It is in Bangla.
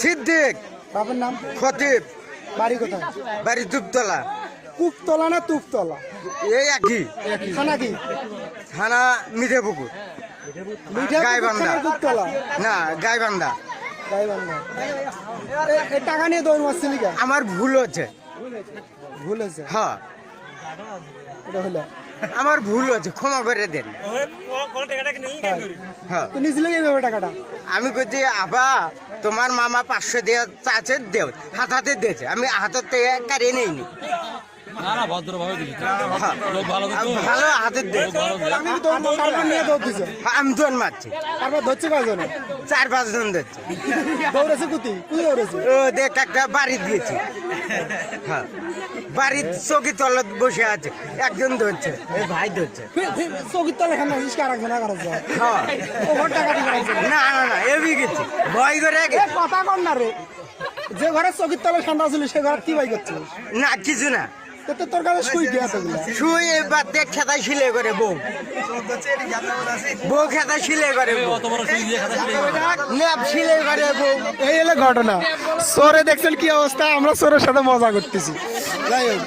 সিদ্দিক। বাবার নাম? খতিব। বাড়ি কোথায়? বাড়ি দুপতলা। কুপতলা না তুপতলা? এই একই। থানা কি? থানা মিঠেপুকুর। গাইবান্ধা। কুপতলা না, গাইবান্ধা। গাইবান্ধা। এই টাকা নিয়ে দৌড় মারছিলি কেন? আমার ভুল হচ্ছে। ভুল হয়েছে? হ্যাঁ, এটা হলো আমার ভুল হচ্ছে, ক্ষমা করে দেন। হ্যাঁ, তুই নিয়েছিলি এইভাবে টাকাটা? আমি কইছি আবা তোমার মামা 500 দিয়ে চাচ্ছে দেও, হাতে দিয়েছে, আমি হাতের থেকে কারিয়ে নেইনি। ভালো হাতের দিয়েছে। আমি তো তারপর নিয়ে দৌড় দিছে। আমি দোন মারছি, তারপর ধরছে কয়জন? 4-5 জন দিচ্ছে। দৌড়েছে কুতি দৌড়েছে? ও দেখ একটা বাড়ি দিয়েছি। হ্যাঁ, বাড়ির চৌকি তলায় বসে আছে, একজন ধরছে, এই ভাই ধরছে। চৌকির তলে খান আসিস কার একজন আর একজন? হ্যাঁ। ওভার টাকা দিয়ে রাখছে। না না না, এবি গেছি ভয় করে এ কথা কর না রে, যে ঘরে চৌকির তলে ঠান্ডা ছিল সে ঘরে কি ভাই করছিস? না, কিছু না, তো তোর কাছে শুই দিয়ে এতগুলা শুই এবার দেখ খেতায় সিলে করে বউ খেতায় সিলে করে ল্যাব সিলে করে বউ। এই হলো ঘটনা। চোরে দেখছেন কি অবস্থা, আমরা চোরের সাথে মজা করতেছি। যাই হোক।